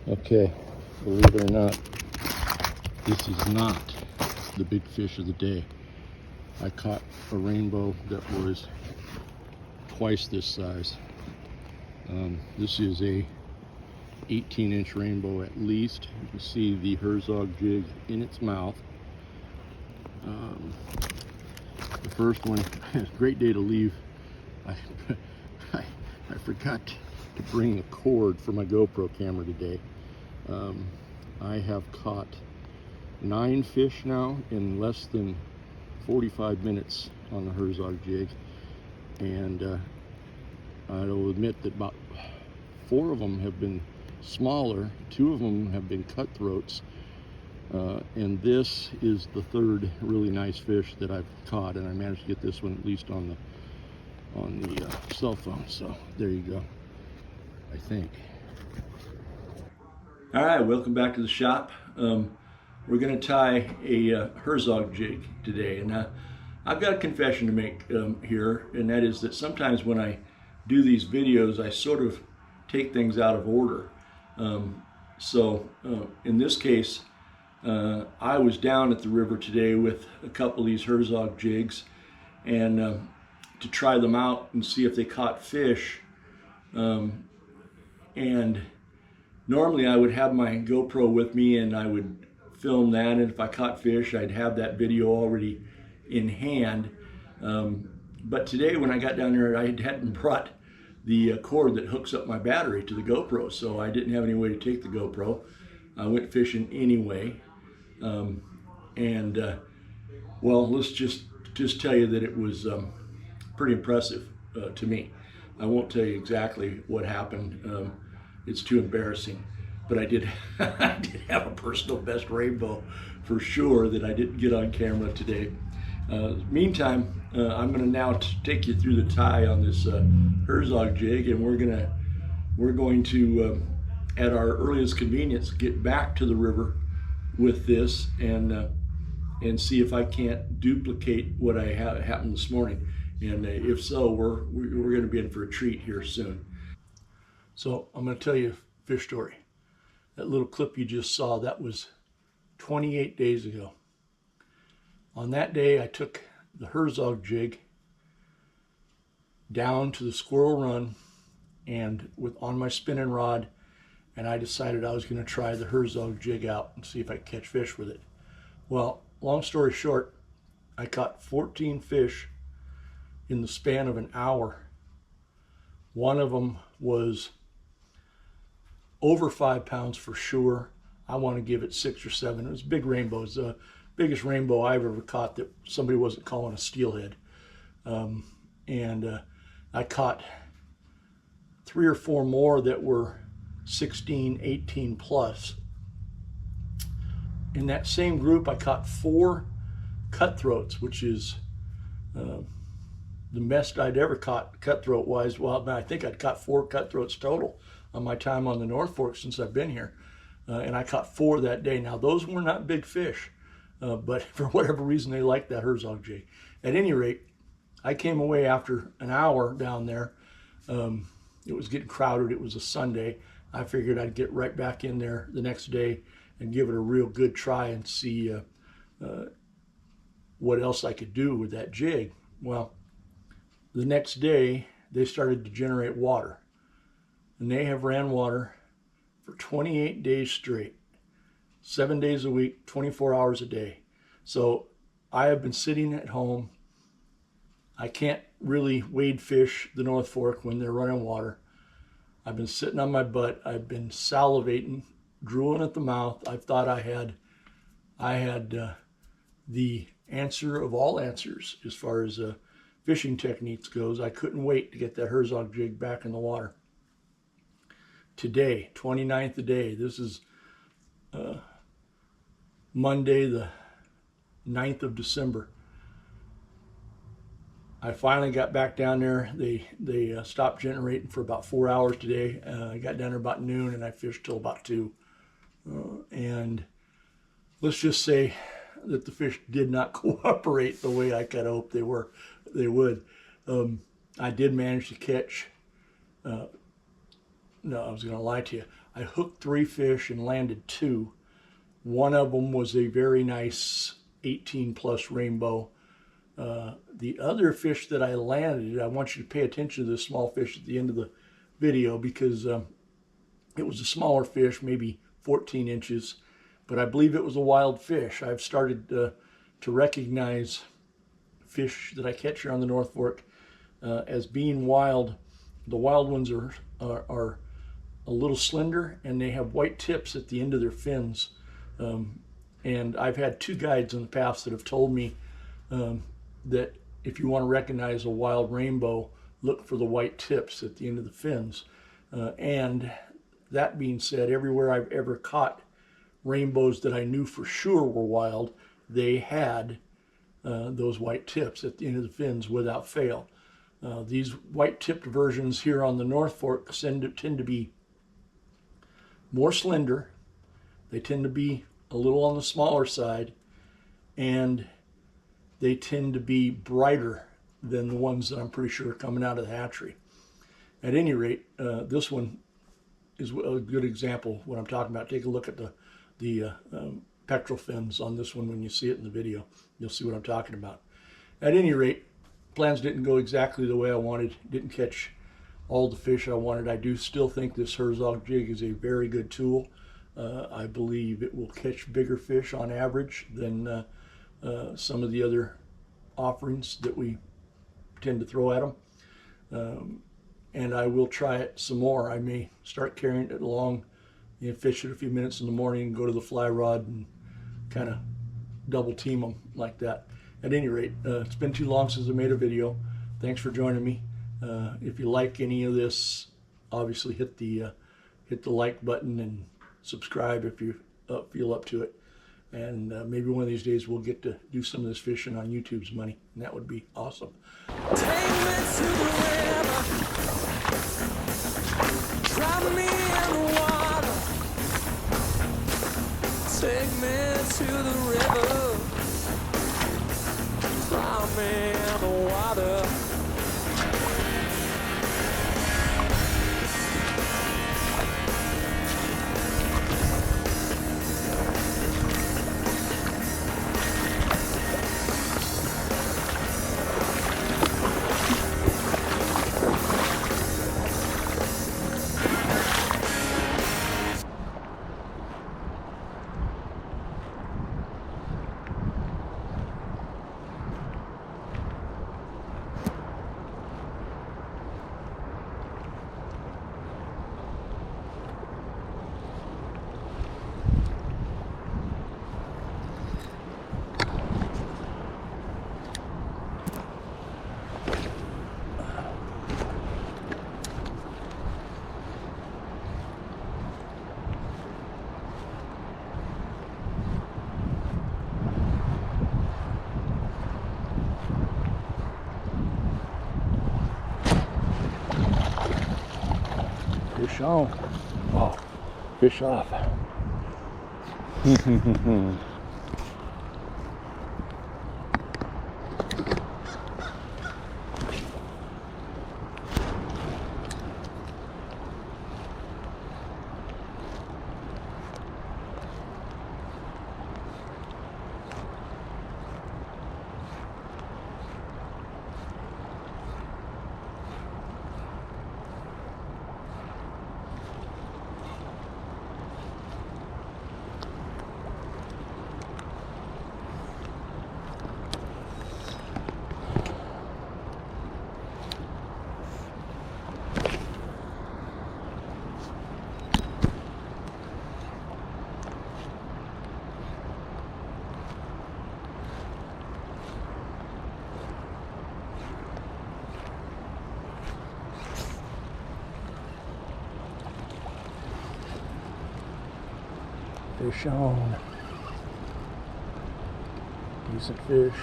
Okay, believe it or not, this is not the big fish of the day. I caught a rainbow that was twice this size. This is a 18-inch rainbow at least. You can see the Hezog Jig in its mouth. The first one, great day to leave. I forgot to bring the cord for my GoPro camera today. I have caught 9 fish now in less than 45 minutes on the Hezog Jig, and I'll admit that about 4 of them have been smaller, 2 of them have been cutthroats, and this is the 3rd really nice fish that I've caught, and I managed to get this one at least on the cell phone. So there you go, I think. All right, welcome back to the shop. We're going to tie a Hezog Jig today, and I've got a confession to make here, and that is that sometimes when I do these videos, I sort of take things out of order. In this case, I was down at the river today with a couple of these Hezog Jigs, and to try them out and see if they caught fish. And normally I would have my GoPro with me and I would film that, and if I caught fish, I'd have that video already in hand. But today when I got down there, I hadn't brought the cord that hooks up my battery to the GoPro, so I didn't have any way to take the GoPro. I went fishing anyway. Well, let's just tell you that it was pretty impressive to me. I won't tell you exactly what happened. It's too embarrassing. But I did have a personal best rainbow for sure that I didn't get on camera today. Meantime, I'm going to now take you through the tie on this Hezog Jig, and we're going to at our earliest convenience get back to the river with this and see if I can't duplicate what I happened this morning. And if so, we're going to be in for a treat here soon. So I'm going to tell you a fish story. That little clip you just saw, that was 28 days ago. On that day, I took the Hezog Jig down to the Squirrel Run and on my spinning rod, and I decided I was going to try the Hezog Jig out and see if I could catch fish with it. Well, long story short, I caught 14 fish in the span of an hour. One of them was over 5 pounds for sure. I want to give it 6 or 7. It was big rainbows, the biggest rainbow I've ever caught that somebody wasn't calling a steelhead. I caught 3 or 4 more that were 16, 18 plus. In that same group, I caught 4 cutthroats, which is the best I'd ever caught cutthroat wise. Well, I think I'd caught 4 cutthroats total on my time on the North Fork since I've been here. And I caught 4 that day. Now, those were not big fish, but for whatever reason, they liked that Hezog Jig. At any rate, I came away after an hour down there. It was getting crowded. It was a Sunday. I figured I'd get right back in there the next day and give it a real good try and see what else I could do with that jig. Well, the next day, they started to generate water. And they have ran water for 28 days straight, 7 days a week, 24 hours a day. So I have been sitting at home. I can't really wade fish the North Fork when they're running water. I've been sitting on my butt. I've been salivating, drooling at the mouth. I thought I had the answer of all answers as far as fishing techniques goes. I couldn't wait to get that Hezog Jig back in the water. Today, 29th a day, this is Monday the 9th of December. I finally got back down there. They stopped generating for about 4 hours today. I got down there about noon and I fished till about 2. And let's just say that the fish did not cooperate the way I could hope they would. I did manage to catch no, I was going to lie to you. I hooked 3 fish and landed 2. One of them was a very nice 18 plus rainbow. The other fish that I landed, I want you to pay attention to this small fish at the end of the video, because it was a smaller fish, maybe 14 inches, but I believe it was a wild fish. I've started to recognize fish that I catch here on the North Fork as being wild. The wild ones are a little slender, and they have white tips at the end of their fins. And I've had 2 guides in the past that have told me that if you want to recognize a wild rainbow, look for the white tips at the end of the fins. And that being said, everywhere I've ever caught rainbows that I knew for sure were wild, they had those white tips at the end of the fins without fail. These white tipped versions here on the North Fork tend to be more slender. They tend to be a little on the smaller side, and they tend to be brighter than the ones that I'm pretty sure are coming out of the hatchery. At any rate, this one is a good example of what I'm talking about. Take a look at the pectoral fins on this one. When you see it in the video, you'll see what I'm talking about. At any rate, plans didn't go exactly the way I wanted. Didn't catch all the fish I wanted. I do still think this Hezog Jig is a very good tool. I believe it will catch bigger fish on average than some of the other offerings that we tend to throw at them. And I will try it some more. I may start carrying it along, fish it a few minutes in the morning, and go to the fly rod and kind of double team them like that. At any rate, it's been too long since I made a video. Thanks for joining me. If you like any of this, obviously hit the like button and subscribe if you feel up to it. And maybe one of these days we'll get to do some of this fishing on YouTube's money, and that would be awesome. Take me to the river, drop me in the water. Take me to the river, drop me in the water. Fish on. Oh, fish off. Fish on. Decent fish.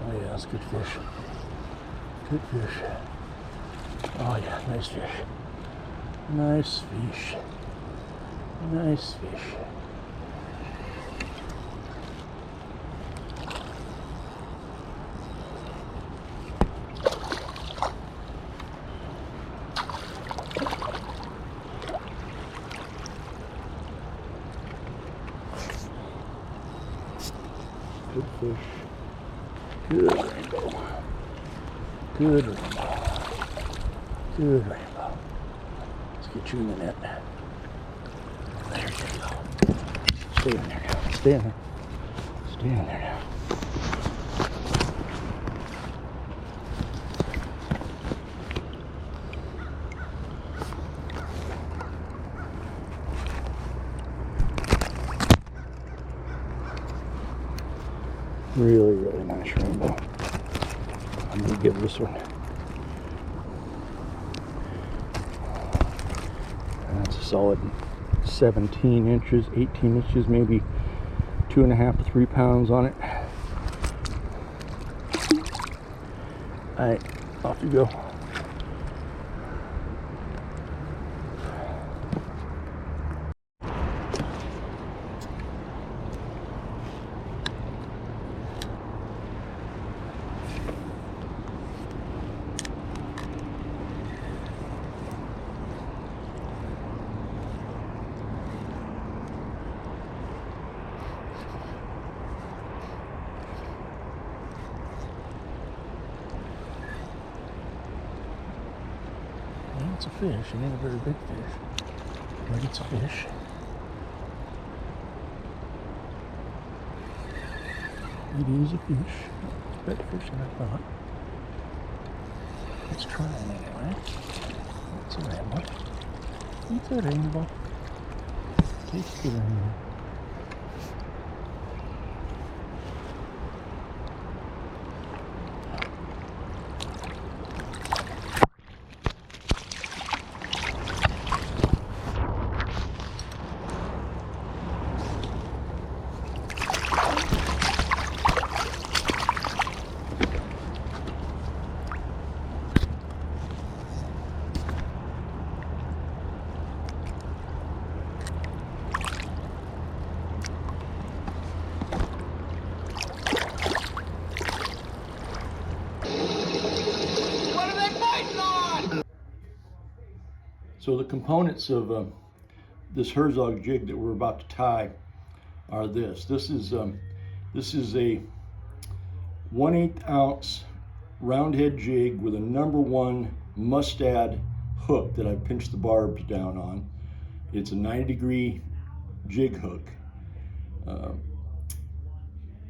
Oh yeah, that's good fish. Good fish. Oh yeah, nice fish. Nice fish. Nice fish. fish. Good rainbow. Good rainbow. Good rainbow. Let's get you in the net. There you go. Stay in there now. Stay in there. Stay in there now. Really, really nice rainbow. I'm gonna give this one. That's a solid 17 inches, 18 inches, maybe 2.5 to 3 pounds on it. All right, off you go. It's a fish. It ain't a very big fish, but it's a fish. It is a fish. It's a better fish than I thought. Let's try it anyway. It's a rainbow. It's a rainbow. It's a rainbow. So the components of this Hezog jig that we're about to tie are this. This is a 1/8 ounce round head jig with a #1 mustad hook that I pinched the barbs down on. It's a 90-degree jig hook.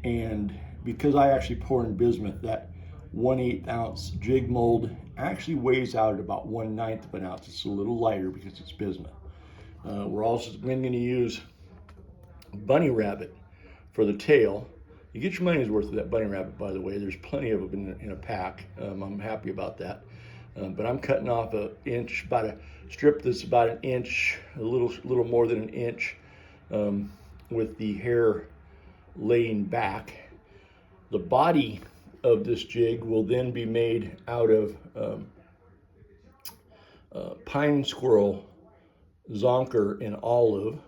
And because I actually pour in bismuth, that 1/8 ounce jig mold actually weighs out at about 1/9 of an ounce. It's a little lighter because it's bismuth. We're also going to use bunny rabbit for the tail. You get your money's worth of that bunny rabbit, by the way. There's plenty of them in a pack. I'm happy about that. But I'm cutting off an inch, about a strip that's about an inch, a little more than an inch, with the hair laying back. The body of this jig will then be made out of pine squirrel, zonker, and olive.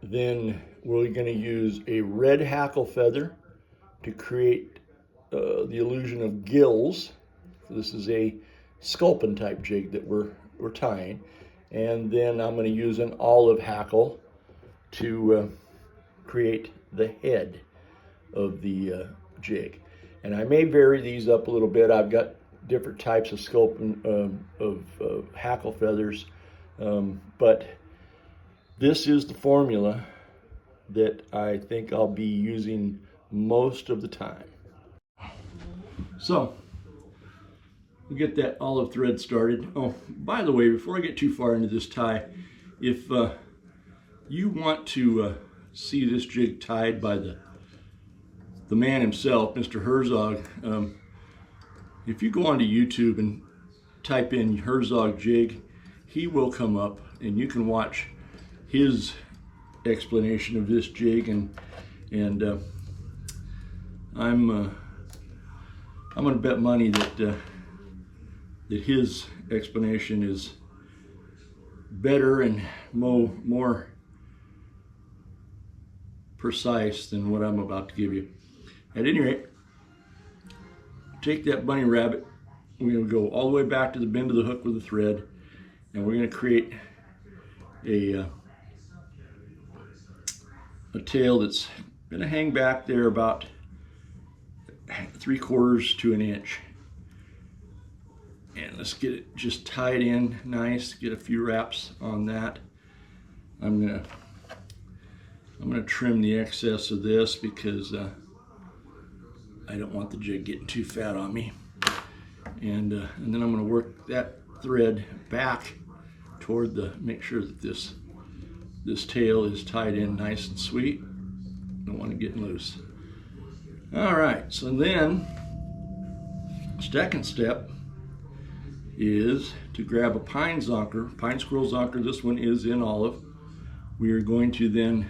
Then we're going to use a red hackle feather to create the illusion of gills. This is a sculpin type jig that we're tying. And then I'm going to use an olive hackle to create the head of the jig. And I may vary these up a little bit. I've got different types of sculpin of hackle feathers, but this is the formula that I think I'll be using most of the time. So we'll get that olive thread started. Oh, by the way, before I get too far into this tie, if you want to see this jig tied by the man himself, Mr. Hezog, if you go onto YouTube and type in Hezog Jig, he will come up and you can watch his explanation of this jig, and I'm going to bet money that his explanation is better and more precise than what I'm about to give you. At any rate, take that bunny rabbit. We're going to go all the way back to the bend of the hook with the thread, and we're going to create a tail that's gonna hang back there about 3/4 to an inch. And let's get it just tied in nice, get a few wraps on that. I'm gonna trim the excess of this because I don't want the jig getting too fat on me. And then I'm gonna work that thread back toward make sure that this tail is tied in nice and sweet. Don't want to get loose. All right, so then second step is to grab a pine squirrel zonker. This one is in olive. We are going to then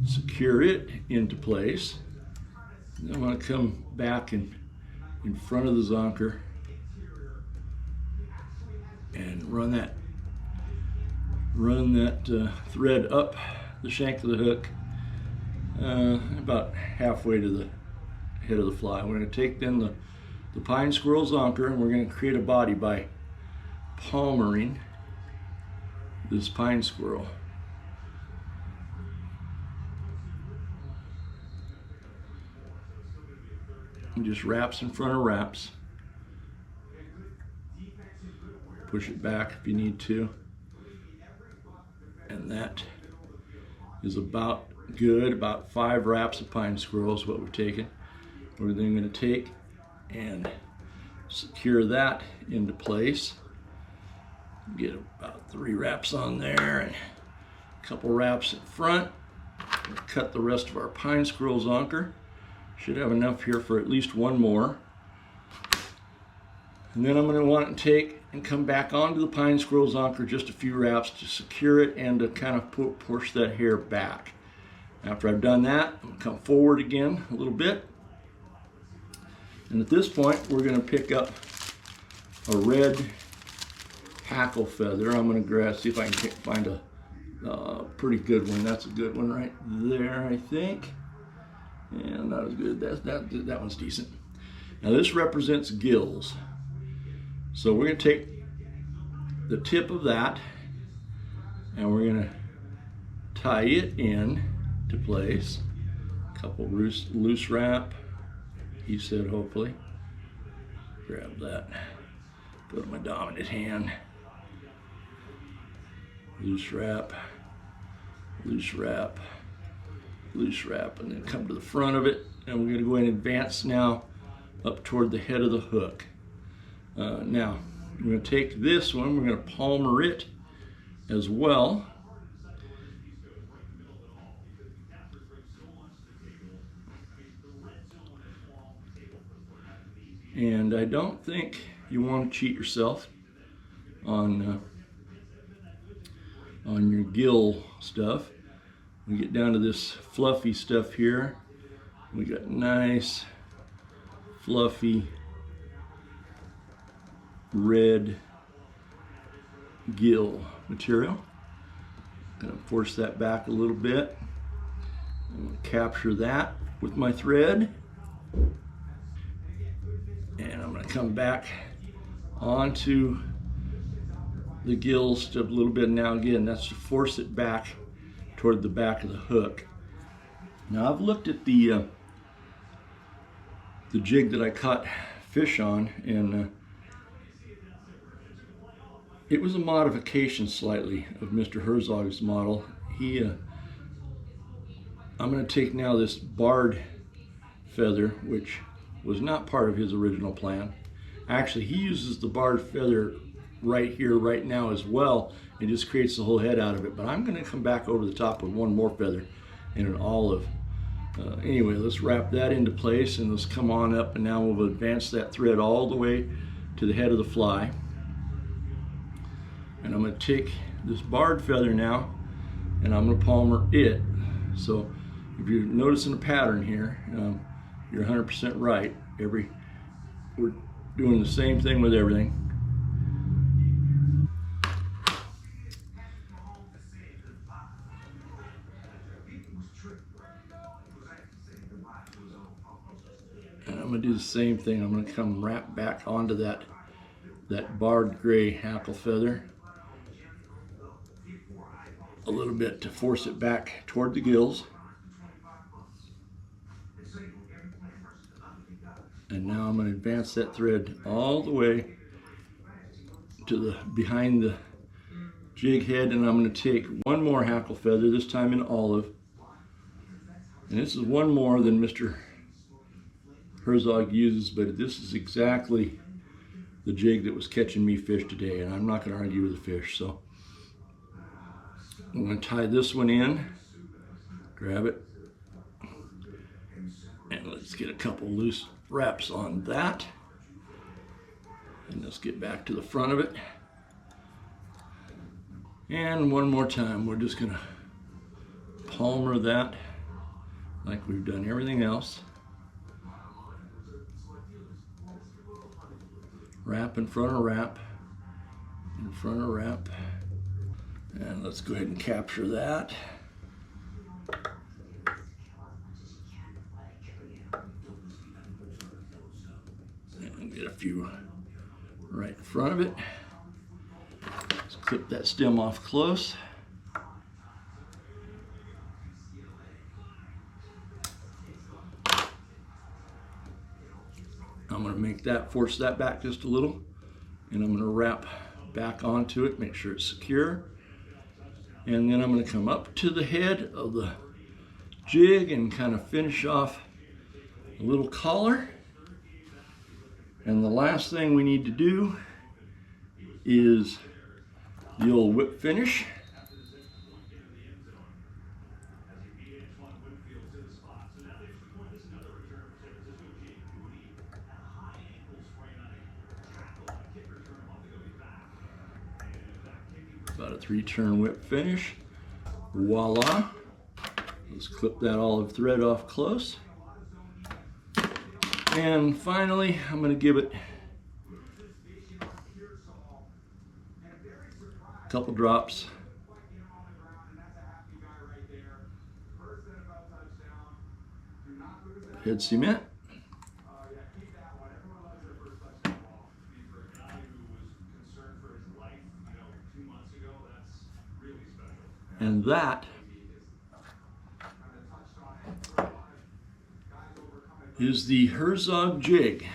secure it into place. Then I'm going to come back in front of the zonker and run that thread up the shank of the hook about halfway to the head of the fly. We're going to take then the pine squirrel zonker, and we're going to create a body by palmering this pine squirrel. And just wraps in front of wraps. Push it back if you need to. And that is about good. About 5 wraps of pine squirrel is what we've taken. We're then going to take and secure that into place. Get about 3 wraps on there and a couple wraps in front. Cut the rest of our pine squirrel zonker. Should have enough here for at least one more. And then I'm going to want to take and come back onto the pine squirrel zonker just a few wraps to secure it and to kind of push that hair back. After I've done that, I'm going to come forward again a little bit. And at this point, we're going to pick up a red hackle feather. I'm going to see if I can find a pretty good one. That's a good one right there, I think. And not as good. That one's decent. Now this represents gills. So we're going to take the tip of that and we're going to tie it in to place. A couple loose wrap, he said, hopefully. Grab that. Go to my dominant hand. Loose wrap, loose wrap, loose wrap, and then come to the front of it. And we're going to go ahead and advance now up toward the head of the hook. Now, we're going to take this one, we're going to palmer it as well. And I don't think you want to cheat yourself on your gill stuff. We get down to this fluffy stuff here. We got nice, fluffy, red gill material. Gonna force that back a little bit. I'm gonna capture that with my thread. And I'm gonna come back onto the gills just a little bit now. Again, that's to force it back toward the back of the hook. Now I've looked at the jig that I caught fish on, and it was a modification slightly of Mr. Hezog's model. I'm going to take now this barred feather, which was not part of his original plan. Actually, he uses the barred feather right here, right now as well, and just creates the whole head out of it. But I'm going to come back over the top with one more feather in an olive. Anyway, let's wrap that into place and let's come on up, and now we'll advance that thread all the way to the head of the fly. And I'm going to take this barred feather now and I'm going to palmer it. So if you're noticing a pattern here, you're 100% right. We're doing the same thing with everything. And I'm going to do the same thing. I'm going to come wrap back onto that barred gray hackle feather a little bit to force it back toward the gills. And now I'm going to advance that thread all the way to the behind the jig head, and I'm going to take one more hackle feather, this time in olive. And this is one more than Mr. Hezog uses, but this is exactly the jig that was catching me fish today, and I'm not going to argue with the fish. So I'm going to tie this one in, grab it, and let's get a couple loose wraps on that. And let's get back to the front of it. And one more time, we're just going to palmer that like we've done everything else. Wrap in front of wrap, in front of wrap. And let's go ahead and capture that. And get a few right in front of it. Let's clip that stem off close. I'm going to make that, force that back just a little, and I'm going to wrap back onto it, make sure it's secure. And then I'm going to come up to the head of the jig and kind of finish off a little collar. And the last thing we need to do is the old whip finish. About a 3-turn whip finish. Voila. Let's clip that olive thread off close. And finally, I'm going to give it a couple drops head cement. And that is the Hezog Jig.